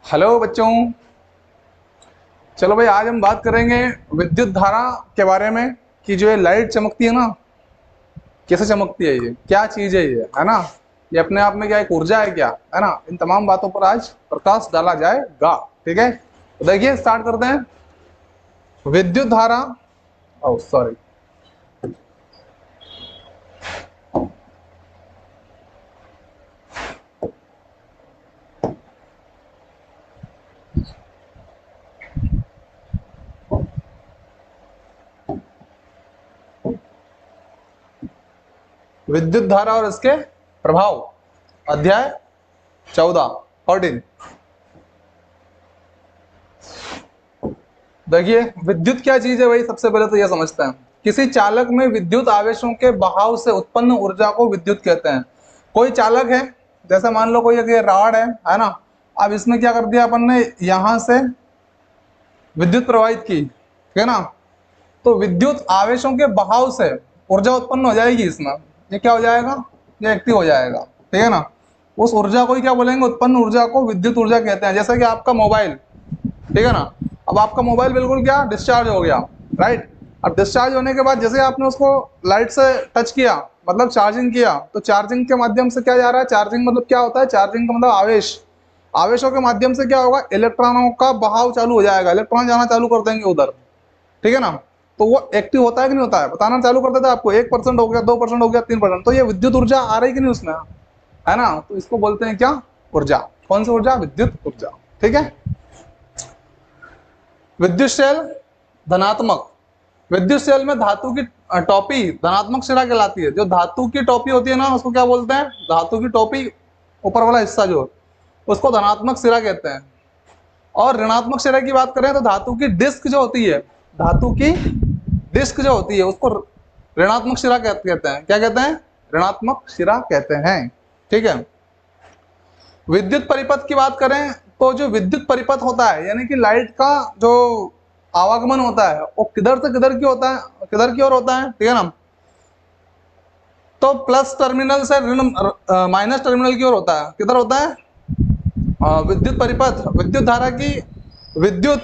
Hello बच्चों। चलो भाई, आज हम बात करेंगे विद्युत धारा के बारे में कि जो ये लाइट चमकती है ना, कैसे चमकती है, ये क्या चीज है, ये है ना, ये अपने आप में क्या एक ऊर्जा है क्या, है ना। इन तमाम बातों पर आज प्रकाश डाला जाएगा। ठीक है, तो देखिए स्टार्ट करते हैं। विद्युत धारा, ओ सॉरी, विद्युत धारा और इसके प्रभाव, अध्याय 14। देखिए विद्युत क्या चीज है भाई, सबसे पहले तो यह समझते हैं। किसी चालक में विद्युत आवेशों के बहाव से उत्पन्न ऊर्जा को विद्युत कहते हैं। कोई चालक है, जैसे मान लो कोई एक रॉड है ना। अब इसमें क्या कर दिया अपन ने, यहां से विद्युत प्रवाहित की, ठीक है ना। तो विद्युत आवेशों के बहाव से ऊर्जा उत्पन्न हो जाएगी इसमें। ये क्या हो जाएगा, ये एक्टिव हो जाएगा, ठीक है ना। उस ऊर्जा को ही क्या बोलेंगे, उत्पन्न ऊर्जा को विद्युत ऊर्जा कहते हैं। जैसे कि आपका मोबाइल, ठीक है ना। अब आपका मोबाइल बिल्कुल क्या डिस्चार्ज हो गया, राइट। अब डिस्चार्ज होने के बाद जैसे आपने उसको लाइट से टच किया, मतलब चार्जिंग किया, तो चार्जिंग के माध्यम से क्या जा रहा है, चार्जिंग मतलब क्या होता है, चार्जिंग का मतलब आवेश। आवेशों के माध्यम से क्या होगा, इलेक्ट्रॉनों का बहाव चालू हो जाएगा, इलेक्ट्रॉन जाना चालू कर देंगे उधर, ठीक है ना। तो वो एक्टिव होता है कि नहीं होता है, बताना चालू कर देता है आपको। 1% हो गया, 2% हो गया, 3%, तो ये विद्युत ऊर्जा आ रही कि नहीं उसमें, है ना। तो इसको बोलते हैं क्या, ऊर्जा। कौन सी ऊर्जा, विद्युत ऊर्जा, ठीक है। विद्युत शेल धनात्मक, विद्युत सेल में धातु की टोपी धनात्मक सिरा कहलाती है। जो धातु की टोपी होती है ना, उसको क्या बोलते हैं, धातु की टोपी, ऊपर वाला हिस्सा जो, उसको धनात्मक सिरा कहते हैं। और ऋणात्मक सिरा की बात करें तो धातु की डिस्क जो होती है, धातु की डिस्क जो होती है, उसको ऋणात्मक सिरा कहते हैं। क्या कहते हैं, ऋणात्मक सिरा कहते हैं, ठीक है। विद्युत परिपथ की बात करें तो जो विद्युत परिपथ होता है, यानी कि लाइट का जो आवागमन होता है, वो किधर से किधर की होता है, किधर की ओर होता है, ठीक है ना। तो प्लस टर्मिनल से माइनस टर्मिनल की ओर होता है। किधर होता है, विद्युत परिपथ, विद्युत धारा की विद्युत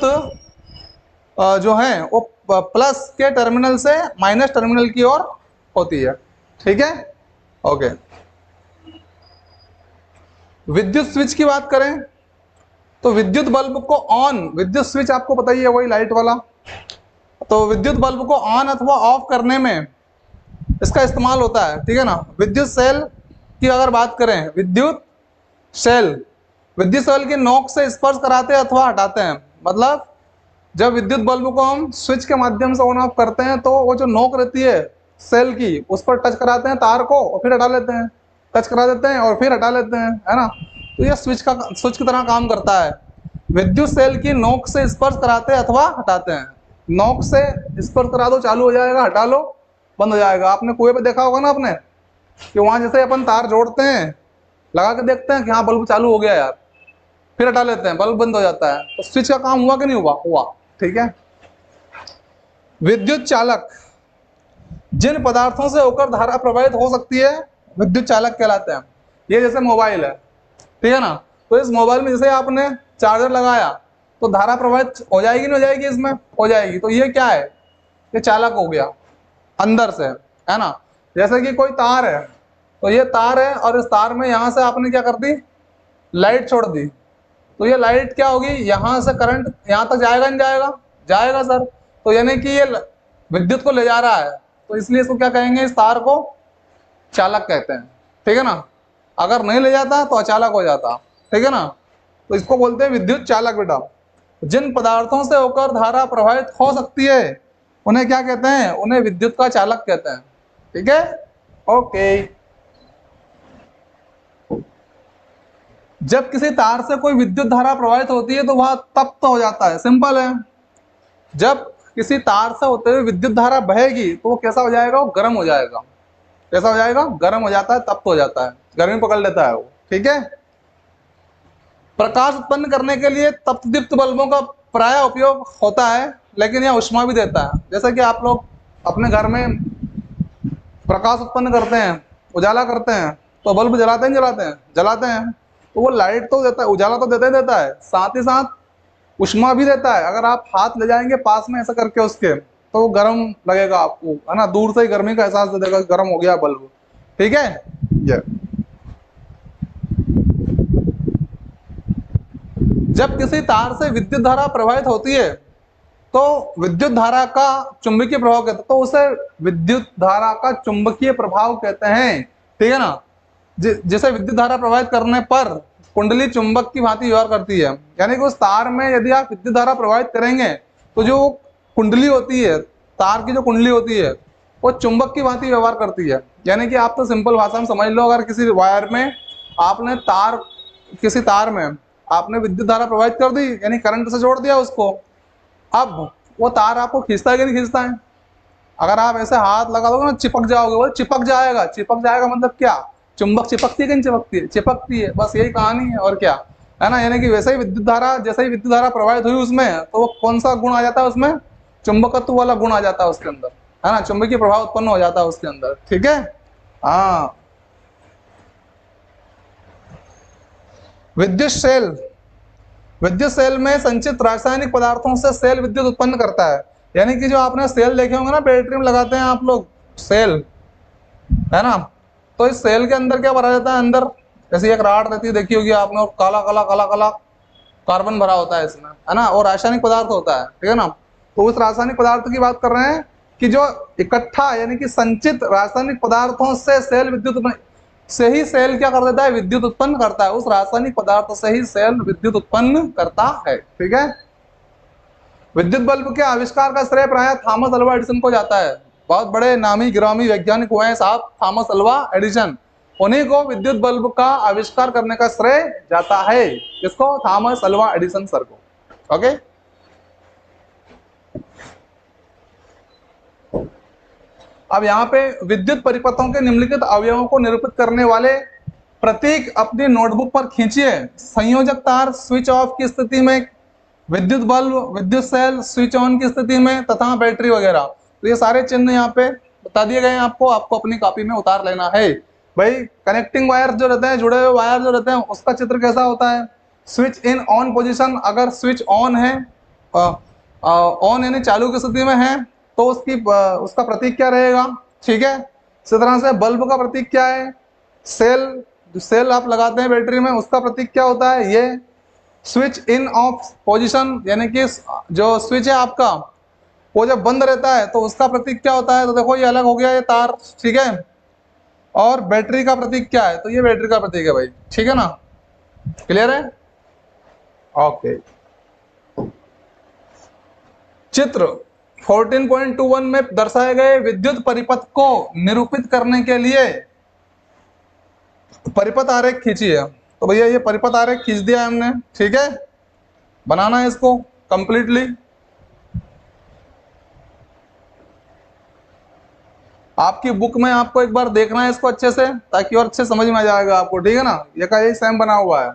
जो है वो प्लस के टर्मिनल से माइनस टर्मिनल की ओर होती है, ठीक है, ओके। विद्युत स्विच की बात करें तो विद्युत बल्ब को ऑन, विद्युत स्विच आपको पता ही है, वही लाइट वाला। तो विद्युत बल्ब को ऑन अथवा ऑफ करने में इसका इस्तेमाल होता है, ठीक है ना। विद्युत सेल की अगर बात करें, विद्युत सेल, विद्युत सेल की नोक से स्पर्श कराते हैं अथवा हटाते हैं। मतलब जब विद्युत बल्ब को हम स्विच के माध्यम से ऑन ऑफ करते हैं, तो वो जो नोक रहती है सेल की, उस पर टच कराते हैं तार को और फिर हटा लेते हैं, टच करा देते हैं और फिर हटा लेते हैं, है ना। तो ये स्विच की तरह काम करता है। विद्युत सेल की नोक से स्पर्श कराते हैं अथवा हटाते हैं। नोक से स्पर्श करा दो चालू हो जाएगा, हटा लो बंद हो जाएगा। आपने कुएं पे देखा होगा ना आपने, कि वहां जैसे अपन तार जोड़ते हैं, लगा के देखते हैं कि हाँ बल्ब चालू हो गया यार, फिर हटा लेते हैं, बल्ब बंद हो जाता है। तो स्विच का काम हुआ कि नहीं हुआ, हुआ, ठीक है। विद्युत चालक, जिन पदार्थों से होकर धारा प्रवाहित हो सकती है, विद्युत चालक कहलाते हैं। ये जैसे मोबाइल है, ठीक है ना। तो इस मोबाइल में जैसे आपने चार्जर लगाया, तो धारा प्रवाहित हो जाएगी नहीं हो जाएगी, इसमें हो जाएगी। तो ये क्या है, ये चालक हो गया अंदर से, है ना। जैसे कि कोई तार है, तो ये तार है और इस तार में यहां से आपने क्या कर दी, लाइट छोड़ दी। तो ये लाइट क्या होगी, यहां से करंट यहां तक जाएगा नहीं जाएगा, जाएगा सर। तो यानी कि ये विद्युत को ले जा रहा है, तो इसलिए इसको क्या कहेंगे, इस तार को चालक कहते हैं, ठीक है ना। अगर नहीं ले जाता तो अचालक हो जाता, ठीक है ना। तो इसको बोलते हैं विद्युत चालक बेटा। जिन पदार्थों से होकर धारा प्रवाहित हो सकती है, उन्हें क्या कहते हैं, उन्हें विद्युत का चालक कहते हैं, ठीक है, ओके। जब किसी तार से कोई विद्युत धारा प्रवाहित होती है तो वह तप्त हो जाता है, सिंपल है। जब किसी तार से होते हुए विद्युत धारा बहेगी तो वो कैसा हो जाएगा, वो गर्म हो जाएगा। कैसा हो जाएगा, गर्म हो जाता है, तप्त हो जाता है, गर्मी पकड़ लेता है वो, ठीक है। प्रकाश उत्पन्न करने के लिए तप्तदीप्त बल्बों का प्राय उपयोग होता है, लेकिन यह ऊष्मा भी देता है। जैसे कि आप लोग अपने घर में प्रकाश उत्पन्न करते हैं, उजाला करते हैं, तो बल्ब जलाते हैं, जलाते हैं, जलाते हैं। तो वो लाइट तो देता है, उजाला तो देता ही देता है, साथ ही साथ उष्मा भी देता है। अगर आप हाथ ले जाएंगे पास में ऐसा करके उसके, तो वो गर्म लगेगा आपको, है ना, दूर से ही गर्मी का एहसास दे देगा, गर्म हो गया बल्ब। ठीक है। ये जब किसी तार से विद्युत धारा प्रवाहित होती है तो विद्युत धारा का चुंबकीय प्रभाव कहते हैं, तो उसे विद्युत धारा का चुंबकीय प्रभाव कहते हैं। ठीक है ना। जिसे विद्युत धारा प्रवाहित करने पर कुंडली चुंबक की भांति व्यवहार करती है। यानी कि उस तार में यदि आप विद्युत धारा प्रवाहित करेंगे तो जो कुंडली होती है, तार की जो कुंडली होती है, वो चुंबक की भांति व्यवहार करती है। यानी कि आप तो सिंपल भाषा में समझ लो, अगर किसी वायर में आपने किसी तार में आपने विद्युत धारा प्रवाहित कर दी, यानी करंट से जोड़ दिया उसको, अब वो तार आपको खींचता है कि नहीं खींचता है? अगर आप ऐसे हाथ लगा दोगे ना, चिपक जाओगे, वो चिपक जाएगा। चिपक जाएगा मतलब क्या? चुंबक चिपकती है कि नहीं चिपकती है? चिपकती है, बस यही कहानी है, और क्या है ना। यानी कि वैसे ही विद्युत धारा, जैसे ही विद्युत धारा प्रवाहित हुई उसमें, तो वो कौन सा गुण आ जाता है उसमें? चुंबकत्व वाला गुण आ जाता है उसके अंदर, है ना, चुंबकीय प्रभाव उत्पन्न हो जाता है उसके अंदर। ठीक है। हाँ। विद्युत सेल में संचित रासायनिक पदार्थों से सेल विद्युत उत्पन्न करता है। यानी कि जो आपने सेल देखे होंगे ना, बैटरी में लगाते हैं आप लोग सेल, है ना, तो इस सेल के अंदर क्या भरा जाता है? अंदर जैसे एक राड रहती है, देखी होगी आपने, और काला काला काला काला कार्बन भरा होता है इसमें, है ना, और रासायनिक पदार्थ होता है। ठीक है ना। तो उस रासायनिक पदार्थ की बात कर रहे हैं कि जो इकट्ठा यानी कि संचित रासायनिक पदार्थों से सेल विद्युत से ही सेल क्या कर देता है? विद्युत उत्पन्न करता है। उस रासायनिक पदार्थ से ही सेल विद्युत उत्पन्न करता है। ठीक है। विद्युत बल्ब के आविष्कार का श्रेय प्रायः थॉमस अल्वा एडिसन को जाता है। बहुत बड़े नामी गिरामी वैज्ञानिक हुए हैं साहब, थॉमस अल्वा एडिसन। उन्हीं को विद्युत बल्ब का आविष्कार करने का श्रेय जाता है। किसको? थॉमस अल्वा एडिसन सर को। ओके। अब यहाँ पे विद्युत परिपथों के निम्नलिखित अवयवों को निरूपित करने वाले प्रतीक अपनी नोटबुक पर खींचिए। संयोजक तार स्विच ऑफ की स्थिति में, विद्युत बल्ब, विद्युत सेल स्विच ऑन की स्थिति में, तथा बैटरी वगैरह। तो ये सारे चिन्ह यहाँ पे बता दिए गए हैं आपको अपनी कॉपी में उतार लेना है। भाई कनेक्टिंग वायर जो रहते हैं, जुड़े हुए वायर जो रहते हैं, उसका चित्र कैसा होता है? स्विच इन ऑन पोजीशन, अगर स्विच ऑन है, ऑन यानी चालू की स्थिति में है, तो उसका प्रतीक क्या रहेगा? ठीक है। इसी तरह से बल्ब का प्रतीक क्या है? सेल आप लगाते हैं बैटरी में, उसका प्रतीक क्या होता है? ये स्विच इन ऑफ पोजीशन, यानी कि जो स्विच है आपका, वो जब बंद रहता है तो उसका प्रतीक क्या होता है? तो देखो ये अलग हो गया ये तार। ठीक है। और बैटरी का प्रतीक क्या है? तो ये बैटरी का प्रतीक है भाई। ठीक है ना। क्लियर है? ओके। चित्र 14.21 में दर्शाए गए विद्युत परिपथ को निरूपित करने के लिए परिपथ आरेख खींचिए। तो भैया ये परिपथ आरेख खींच दिया है हमने। ठीक है। बनाना है इसको कंप्लीटली। आपकी बुक में आपको एक बार देखना है इसको अच्छे से, ताकि और अच्छे समझ में आ जाएगा आपको। ठीक है ना। ये का यही सेम बना हुआ है।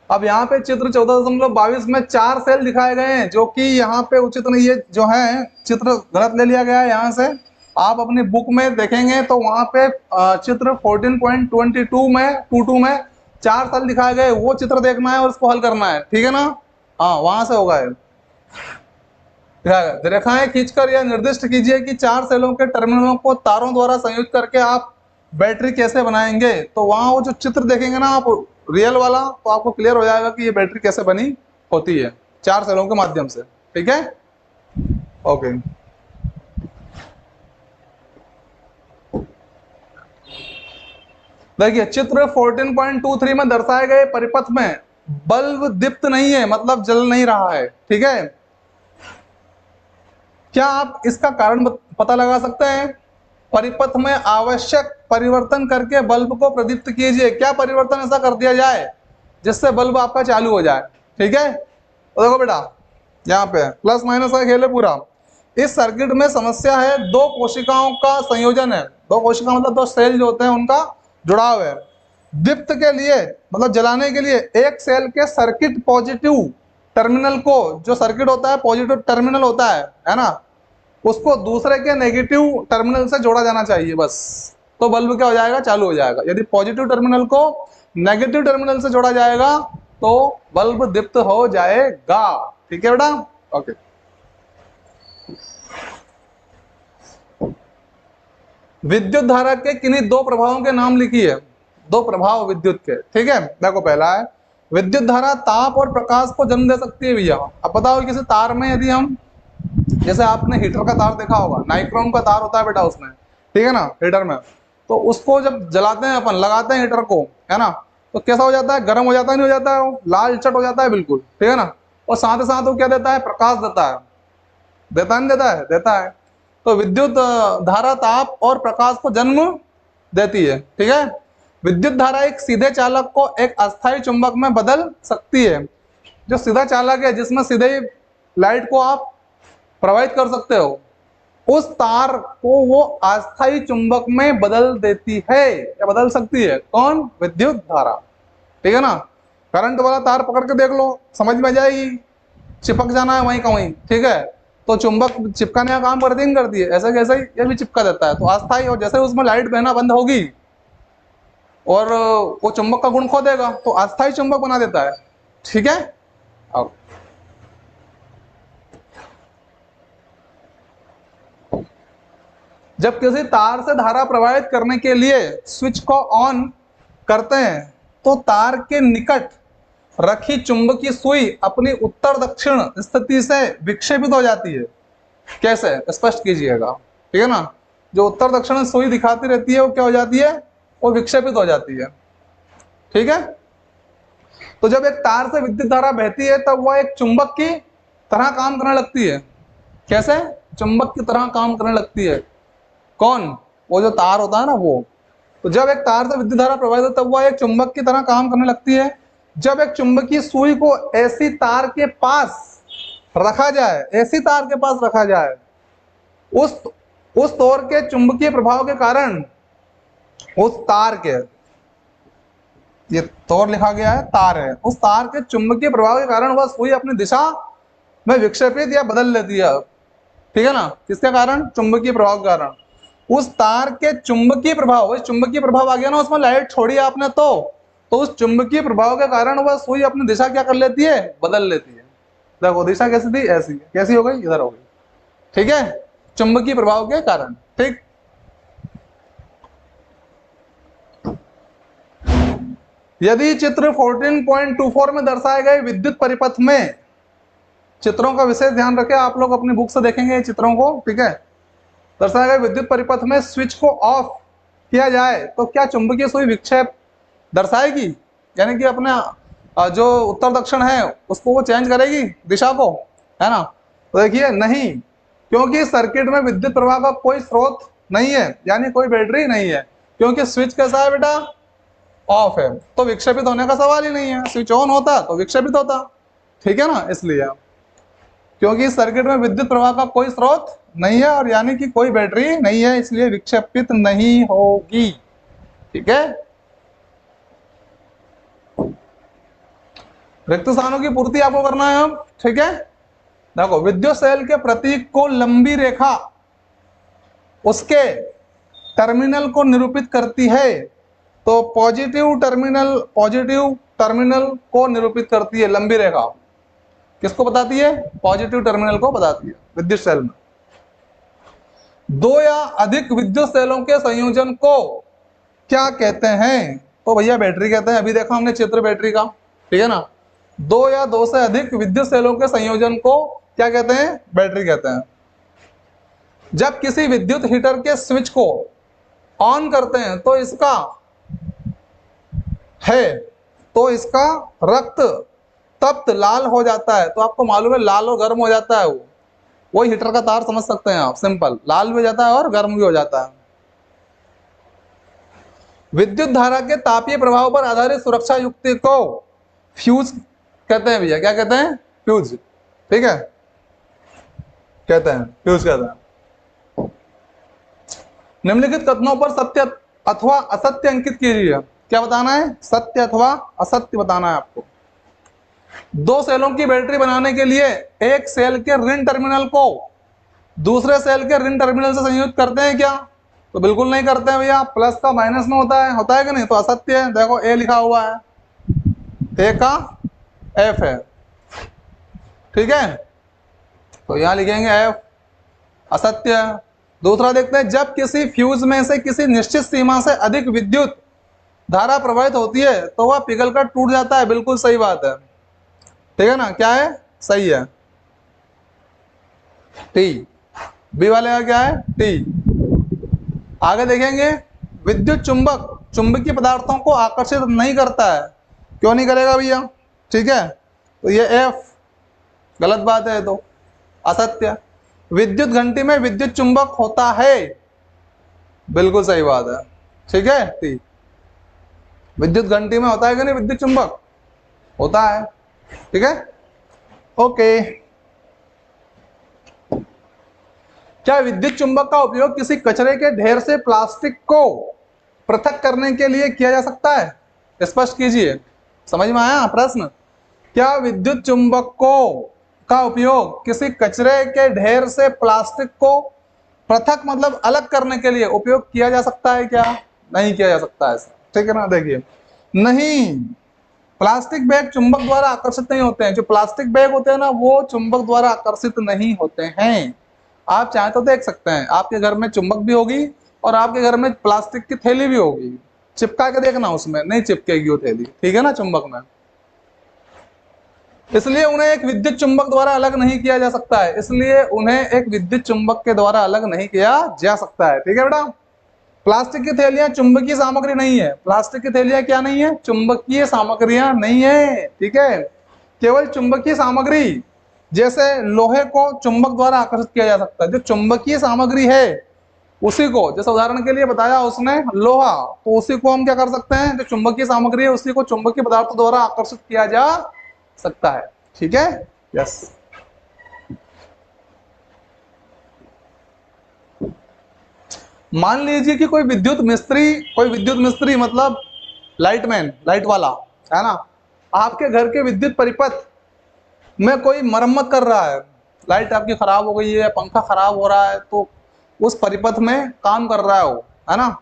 अब यहाँ पे चित्र 14.22 में 4 सेल दिखाए गए हैं, जो कि यहाँ पे उचित नहीं है, जो है चित्र गलत ले लिया गया है यहाँ से। आप अपनी बुक में देखेंगे तो वहां पे चित्र 14.22 में 22 में 4 सेल दिखाए गए, वो चित्र देखना है और उसको हल करना है। ठीक है ना। हाँ, वहां से होगा। रेखाएं खींचकर यह निर्दिष्ट कीजिए कि 4 सेलों के टर्मिनलों को तारों द्वारा संयुक्त करके आप बैटरी कैसे बनाएंगे। तो वहां वो जो चित्र देखेंगे ना आप रियल वाला, तो आपको क्लियर हो जाएगा कि ये बैटरी कैसे बनी होती है 4 सेलों के माध्यम से। ठीक है। ओके। देखिए चित्र 14.23 में दर्शाए गए परिपथ में बल्ब दीप्त नहीं है, मतलब जल नहीं रहा है। ठीक है। क्या आप इसका कारण पता लगा सकते हैं? परिपथ में आवश्यक परिवर्तन करके बल्ब को प्रदीप्त कीजिए। क्या परिवर्तन ऐसा कर दिया जाए जिससे बल्ब आपका चालू हो जाए? ठीक है। तो देखो बेटा, यहाँ पे प्लस माइनस का खेल है पूरा। इस सर्किट में समस्या है, 2 कोशिकाओं का संयोजन है। 2 कोशिका मतलब 2 सेल जो होते हैं उनका जुड़ाव है। दीप्त के लिए मतलब जलाने के लिए एक सेल के सर्किट पॉजिटिव टर्मिनल को, जो सर्किट होता है पॉजिटिव टर्मिनल होता है ना, उसको दूसरे के नेगेटिव टर्मिनल से जोड़ा जाना चाहिए बस। तो बल्ब क्या हो जाएगा, चालू हो जाएगा। यदि पॉजिटिव टर्मिनल को नेगेटिव टर्मिनल से जोड़ा जाएगा तो बल्ब दीप्त हो जाएगा। ठीक है बेटा, ओके। विद्युत धारा के किन्हीं दो प्रभावों के नाम लिखिए। दो प्रभाव विद्युत के, ठीक है। देखो पहला है विद्युत धारा ताप और प्रकाश को जन्म दे सकती है भैया। अब बताओ किसी तार में यदि हम, जैसे आपने हीटर का तार देखा होगा, नाइक्रोम का तार होता है बेटा उसमें, ठीक है ना, हीटर में, तो उसको जब जलाते हैं अपन, लगाते हैं हीटर को, है ना, तो कैसा हो जाता है, गर्म हो जाता है, नहीं हो जाता है, वो लाल चट हो जाता है बिल्कुल, ठीक है ना। और साथ ही साथ वो क्या देता है, प्रकाश देता है, देता नहीं देता है, देता है। तो विद्युत धारा ताप और प्रकाश को जन्म देती है, ठीक है। विद्युत धारा एक सीधे चालक को एक अस्थायी चुंबक में बदल सकती है। जो सीधा चालक है, जिसमें सीधे लाइट को आप प्रवाहित कर सकते हो, उस तार को वो अस्थायी चुंबक में बदल देती है या बदल सकती है। कौन, विद्युत धारा, ठीक है ना। करंट वाला तार पकड़ के देख लो, समझ में आ जाएगी, चिपक जाना है वहीं का वहीं, ठीक है। तो चुंबक चिपकाने का काम करती नहीं करती है, ऐसा कैसे ही ये भी चिपका देता है, तो अस्थायी। और जैसे उसमें लाइट बहना बंद होगी और वो चुंबक का गुण खो देगा, तो अस्थायी चुंबक बना देता है, ठीक है। अब जब किसी तार से धारा प्रवाहित करने के लिए स्विच को ऑन करते हैं तो तार के निकट रखी चुंबकीय सुई अपनी उत्तर दक्षिण स्थिति से विक्षेपित हो जाती है। कैसे, स्पष्ट कीजिएगा, ठीक है ना। जो उत्तर दक्षिण सुई दिखाती रहती है वो क्या हो जाती है, वो विक्षेपित हो जाती है, ठीक है। तो जब एक तार से विद्युत धारा बहती है तब वह एक चुंबक की तरह काम करने लगती है। कैसे, चुंबक की तरह काम करने लगती है। कौन, वो जो तार होता है ना वो। तो जब एक तार से विद्युत धारा प्रवाहित होती है तब वह एक चुंबक की तरह काम करने लगती है। जब एक चुंबकीय सुई को ऐसी तार के पास रखा जाए, ऐसी तार के पास रखा जाए, उस तोर के चुंबकीय प्रभाव के कारण, उस तार के, ये तोर लिखा गया है, तार है, उस तार के चुंबकीय प्रभाव के कारण वह सुई अपनी दिशा में विक्षेपित या बदल लेती है, ठीक है ना। किसके कारण, चुंबकीय प्रभाव के कारण। उस तार के चुंबकीय प्रभाव, उस चुंबकीय प्रभाव आ गया ना, उसमें लाइट छोड़ी आपने तो उस चुंबकीय प्रभाव के कारण वह सुई अपनी दिशा क्या कर लेती है, बदल लेती है। देखो दिशा कैसी थी, ऐसी, कैसी हो गई, इधर हो गई, ठीक है, चुंबकीय प्रभाव के कारण, ठीक। यदि चित्र 14.24 में दर्शाए गए विद्युत परिपथ में, चित्रों का विशेष ध्यान रखें, आप लोग अपनी बुक से देखेंगे चित्रों को, ठीक है। दर्शाए गए विद्युत परिपथ में स्विच को ऑफ किया जाए तो क्या चुंबकीय सुई विक्षेप दर्शाएगी, यानी कि अपने जो उत्तर दक्षिण है उसको वो चेंज करेगी दिशा को, है ना। तो देखिए नहीं, क्योंकि सर्किट में विद्युत प्रवाह का कोई स्रोत नहीं है, यानी कोई बैटरी नहीं है, क्योंकि स्विच कैसा है बेटा, ऑफ है, तो विक्षेपित होने का सवाल ही नहीं है। स्विच ऑन होता तो विक्षेपित होता, ठीक है ना। इसलिए क्योंकि सर्किट में विद्युत प्रवाह का कोई स्रोत नहीं है और यानी कि कोई बैटरी नहीं है, इसलिए विक्षेपित नहीं होगी, ठीक है। रिक्त स्थानों की पूर्ति आपको करना है अब, ठीक है। देखो विद्युत सेल के प्रतीक को लंबी रेखा उसके टर्मिनल को निरूपित करती है, तो पॉजिटिव टर्मिनल को निरूपित करती है लंबी रेखा। किसको बताती है, पॉजिटिव टर्मिनल को बताती है विद्युत सेल में। दो या अधिक विद्युत सेलों के संयोजन को क्या कहते हैं, तो भैया बैटरी कहते हैं। अभी देखा हमने चित्र बैटरी का, ठीक है ना। दो या दो से अधिक विद्युत सेलों के संयोजन को क्या कहते हैं, बैटरी कहते हैं। जब किसी विद्युत हीटर के स्विच को ऑन करते हैं तो इसका रक्त तप्त लाल हो जाता है। तो आपको मालूम है लाल और गर्म हो जाता है, वो हीटर का तार समझ सकते हैं आप, सिंपल, लाल भी हो जाता है और गर्म भी हो जाता है। विद्युत धारा के तापीय प्रभाव पर आधारित सुरक्षा युक्ति को फ्यूज कहते हैं भैया। क्या कहते हैं, फ्यूज, ठीक है, कहते हैं, फ्यूज कहते हैं। निम्नलिखित कथनों पर सत्य अथवा असत्य अंकित कीजिए। क्या बताना है, सत्य अथवा असत्य बताना है आपको। दो सेलों की बैटरी बनाने के लिए एक सेल के ऋण टर्मिनल को दूसरे सेल के ऋण टर्मिनल से संयुक्त करते हैं क्या, तो बिल्कुल नहीं करते हैं भैया, प्लस का माइनस में होता है कि नहीं, तो असत्य है। देखो ए लिखा हुआ है, ए का एफ है, ठीक है, तो यहां लिखेंगे एफ, असत्य है। दूसरा देखते हैं, जब किसी फ्यूज में से किसी निश्चित सीमा से अधिक विद्युत धारा प्रवाहित होती है तो वह पिघलकर टूट जाता है, बिल्कुल सही बात है, ठीक है ना, क्या है, सही है, टी, बी वाले का क्या है, टी। आगे देखेंगे, विद्युत चुंबक चुंबकीय पदार्थों को आकर्षित नहीं करता है, क्यों नहीं करेगा भैया, ठीक है, तो ये एफ, गलत बात है, तो असत्य। विद्युत घंटी में विद्युत चुंबक होता है, बिल्कुल सही बात है, ठीक है, टी। विद्युत घंटी में होता है कि नहीं विद्युत चुंबक, होता है, ठीक है, ओके। क्या विद्युत चुंबक का उपयोग किसी कचरे के ढेर से प्लास्टिक को पृथक करने के लिए किया जा सकता है, स्पष्ट कीजिए, समझ में आया प्रश्न। क्या विद्युत चुंबकों का उपयोग किसी कचरे के ढेर से प्लास्टिक को पृथक मतलब अलग करने के लिए उपयोग किया जा सकता है, क्या नहीं किया जा सकता है, ठीक है ना, देखिए, नहीं, प्लास्टिक बैग चुंबक द्वारा आकर्षित नहीं होते हैं, जो प्लास्टिक बैग होते हैं ना वो चुंबक द्वारा आकर्षित नहीं होते हैं। आप चाहे तो देख सकते हैं, आपके घर में चुंबक भी होगी और आपके घर में प्लास्टिक की थैली भी होगी, चिपका के देखना, उसमें नहीं चिपकेगी वो थैली, ठीक है ना, चुंबक में, इसलिए उन्हें एक विद्युत चुंबक द्वारा अलग नहीं किया जा सकता है, इसलिए उन्हें एक विद्युत चुंबक के द्वारा अलग नहीं किया जा सकता है, ठीक है बेटा। प्लास्टिक की थैलियां चुंबकीय सामग्री नहीं है, प्लास्टिक की थैलियां क्या नहीं है, चुंबकीय सामग्रियां नहीं है, ठीक है, केवल चुंबकीय सामग्री जैसे लोहे को चुंबक द्वारा आकर्षित किया जा सकता है, जो चुंबकीय सामग्री है उसी को, जैसे उदाहरण के लिए बताया उसने लोहा, तो उसी को हम क्या कर सकते हैं, जो चुंबकीय सामग्री है उसी को चुंबकीय पदार्थों द्वारा आकर्षित किया जा सकता है, ठीक है, यस। मान लीजिए कि कोई विद्युत मिस्त्री मतलब लाइटमैन, लाइट वाला, है ना, आपके घर के विद्युत परिपथ में कोई मरम्मत कर रहा है, लाइट आपकी खराब हो गई है, पंखा खराब हो रहा है, तो उस परिपथ में काम कर रहा है वो, है ना,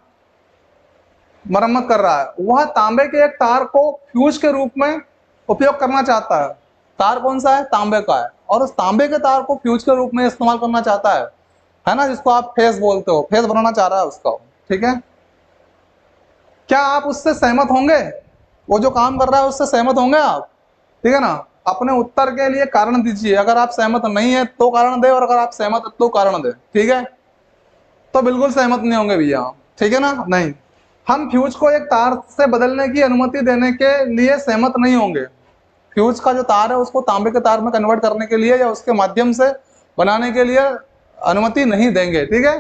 मरम्मत कर रहा है, वह तांबे के एक तार को फ्यूज के रूप में उपयोग करना चाहता है, तार कौन सा है, तांबे का है, और उस तांबे के तार को फ्यूज के रूप में इस्तेमाल करना चाहता है ना, जिसको आप फेस बोलते हो, फेस बनाना चाह रहा है उसका, ठीक है, क्या आप उससे सहमत होंगे, वो जो काम कर रहा है उससे सहमत होंगे आप, ठीक है ना। अपने उत्तर के लिए कारण दीजिए, अगर आप सहमत नहीं है तो कारण दे, और अगर आप सहमत है तो कारण दे, ठीक है, तो बिल्कुल सहमत नहीं होंगे भैया, ठीक है ना, नहीं, हम फ्यूज को एक तार से बदलने की अनुमति देने के लिए सहमत नहीं होंगे, फ्यूज का जो तार है उसको तांबे के तार में कन्वर्ट करने के लिए या उसके माध्यम से बनाने के लिए अनुमति नहीं देंगे, ठीक है।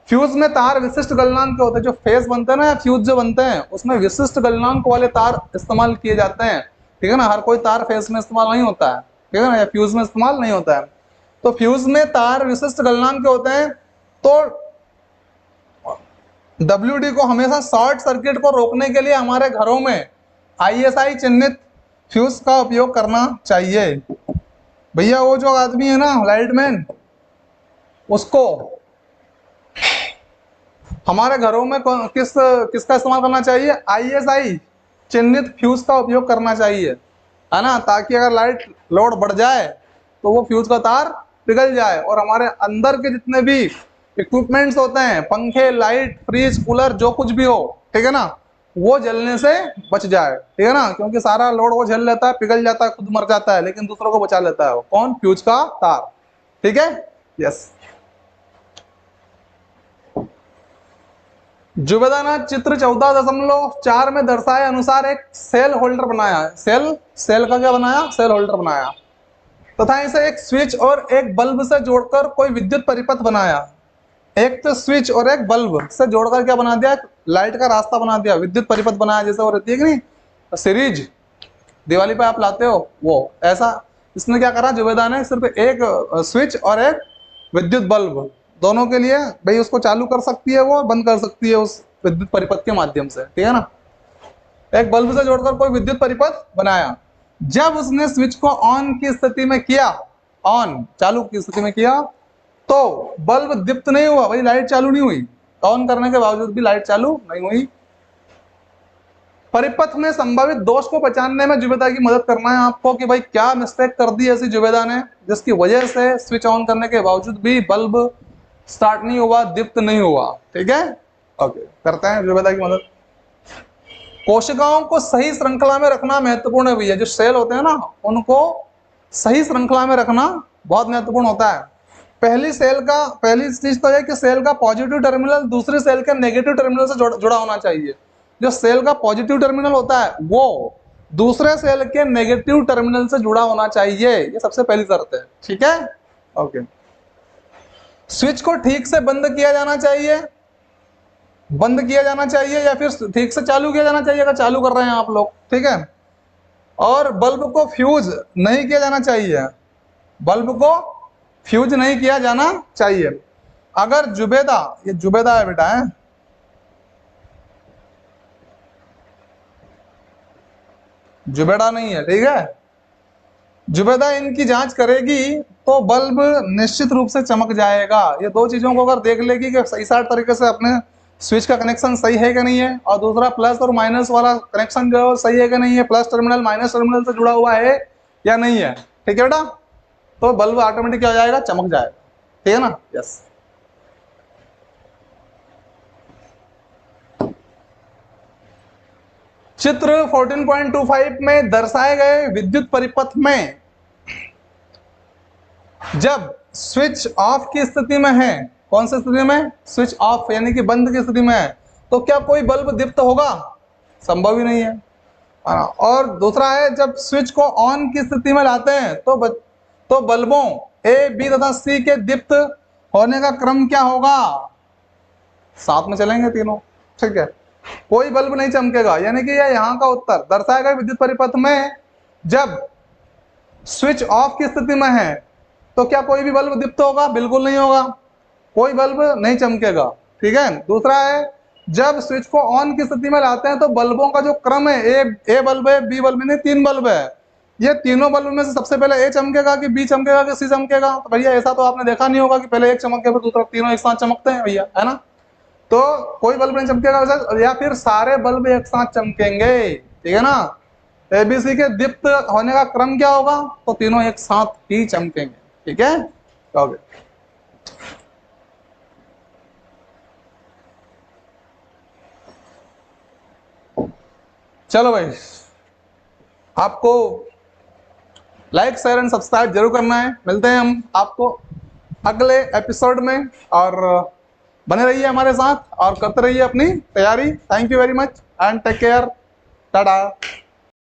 फ्यूज में तार विशिष्ट गलनांक के होते हैं, जो फेस बनते हैं ना, फ्यूज जो बनते हैं उसमें विशिष्ट गलनांक वाले तार इस्तेमाल किए जाते हैं, ठीक है ना, हर कोई तार फेस में इस्तेमाल नहीं होता है, ठीक है ना, या फ्यूज में इस्तेमाल नहीं होता है, तो फ्यूज में तार विशिष्ट गलनांक के होते हैं, तो WD को हमेशा शॉर्ट सर्किट को रोकने के लिए हमारे घरों में ISI चिन्हित फ्यूज का उपयोग करना चाहिए। भैया वो जो आदमी है ना लाइटमैन, उसको हमारे घरों में किसका इस्तेमाल करना चाहिए, ISI चिन्हित फ्यूज का उपयोग करना चाहिए, है ना, ताकि अगर लाइट लोड बढ़ जाए तो वो फ्यूज का तार पिघल जाए और हमारे अंदर के जितने भी इक्विपमेंट्स होते हैं, पंखे, लाइट, फ्रिज, कूलर, जो कुछ भी हो, ठीक है ना, वो जलने से बच जाए, ठीक है ना, क्योंकि सारा लोड वो झेल लेता है, पिघल जाता है, खुद मर जाता है, लेकिन दूसरों को बचा लेता है वो कौन, फ्यूज का तार, ठीक है, यस। जुबेदा ने चित्र 14.4 में दर्शाए अनुसार एक सेल होल्डर बनाया है, सेल का क्या बनाया, सेल होल्डर बनाया, तथा इसे एक स्विच और एक बल्ब से जोड़कर कोई विद्युत परिपथ बनाया, एक तो स्विच और एक बल्ब से जोड़कर क्या बना दिया, लाइट का रास्ता बना दिया, विद्युत परिपथ बनाया, जैसे वो रहती है कि नहीं सीरीज दिवाली पे आप लाते हो वो, ऐसा इसने क्या करा जुबेदा ने, सिर्फ एक स्विच और एक विद्युत बल्ब, दोनों के लिए भाई उसको चालू कर सकती है वो, बंद कर सकती है उस विद्युत परिपथ के माध्यम से, ठीक है ना, एक बल्ब से जोड़कर कोई विद्युत परिपथ बनाया। जब उसने स्विच को ऑन की स्थिति में किया, ऑन चालू की स्थिति में किया, तो बल्ब दीप्त नहीं हुआ, भाई लाइट चालू नहीं हुई, ऑन करने के बावजूद भी लाइट चालू नहीं हुई। परिपथ में संभावित दोष को पहचानने में जुबेदा की मदद करना है आपको कि भाई क्या मिस्टेक कर दी ऐसी जुबेदा ने जिसकी वजह से स्विच ऑन करने के बावजूद भी बल्ब स्टार्ट नहीं हुआ, दीप्त नहीं हुआ। ठीक है, ओके, करते हैं जुबेदा की मदद। कोशिकाओं को सही श्रृंखला में रखना महत्वपूर्ण है भैया। जो सेल होते हैं ना, उनको सही श्रृंखला में रखना बहुत महत्वपूर्ण होता है। पहली चीज तो है कि सेल का पॉजिटिव टर्मिनल दूसरी सेल के नेगेटिव टर्मिनल से जुड़ा होना चाहिए। जो सेल का पॉजिटिव टर्मिनल होता है वो दूसरे सेल के नेगेटिव टर्मिनल से जुड़ा होना चाहिए, ये सबसे पहली शर्त है। ठीक है, ओके। स्विच को ठीक से बंद किया जाना चाहिए या फिर ठीक से चालू किया जाना चाहिए अगर चालू कर रहे हैं आप लोग। ठीक है, और बल्ब को फ्यूज नहीं किया जाना चाहिए, बल्ब को फ्यूज नहीं किया जाना चाहिए। अगर जुबेदा, ये जुबेदा है बेटा, है जुबेदा नहीं है। ठीक है, जुबेदा इनकी जांच करेगी तो बल्ब निश्चित रूप से चमक जाएगा। ये दो चीजों को अगर देख लेगी कि सही साठ तरीके से अपने स्विच का कनेक्शन सही है कि नहीं है, और दूसरा प्लस और माइनस वाला कनेक्शन जो सही है कि नहीं है, प्लस टर्मिनल माइनस टर्मिनल से जुड़ा हुआ है या नहीं है, ठीक है बेटा, तो बल्ब ऑटोमेटिक क्या हो जाएगा, चमक जाएगा। ठीक है ना, यस। चित्र 14.25 में दर्शाए गए विद्युत परिपथ में जब स्विच ऑफ की स्थिति में है, कौन सी स्थिति में, स्विच ऑफ यानी कि बंद की स्थिति में है, तो क्या कोई बल्ब दीप्त होगा, संभव ही नहीं है। और दूसरा है जब स्विच को ऑन की स्थिति में लाते हैं तो बल्बों ए, बी तथा सी के दीप्त होने का क्रम क्या होगा, साथ में चलेंगे तीनों। ठीक है, कोई बल्ब नहीं चमकेगा, यानी कि यह यहाँ का उत्तर दर्शाया गया विद्युत परिपथ में जब स्विच ऑफ की स्थिति में है तो क्या कोई भी बल्ब दीप्त होगा, बिल्कुल नहीं होगा, कोई बल्ब नहीं चमकेगा। ठीक है, दूसरा है जब स्विच को ऑन की स्थिति में लाते हैं तो बल्बों का जो क्रम है, ए बल्ब है, बी बल्ब नहीं, तीन बल्ब है, ये तीनों बल्ब में से सबसे पहले ए चमकेगा कि बी चमकेगा कि सी चमकेगा। तो भैया ऐसा तो आपने देखा नहीं होगा कि पहले एक चमक के फिर दूसरा, तीनों एक साथ चमकते हैं भैया, है ना। तो कोई बल्ब नहीं चमकेगा, या फिर सारे बल्ब एक साथ चमकेंगे। ठीक है ना, एबीसी के दीप्त होने का क्रम क्या होगा, तो तीनों एक साथ ही चमकेंगे। ठीक है, ओके। चलो भाई, आपको लाइक शेयर एंड सब्सक्राइब जरूर करना है। मिलते हैं हम आपको अगले एपिसोड में, और बने रहिए हमारे साथ और करते रहिए अपनी तैयारी। Thank you very much and take care, Tata.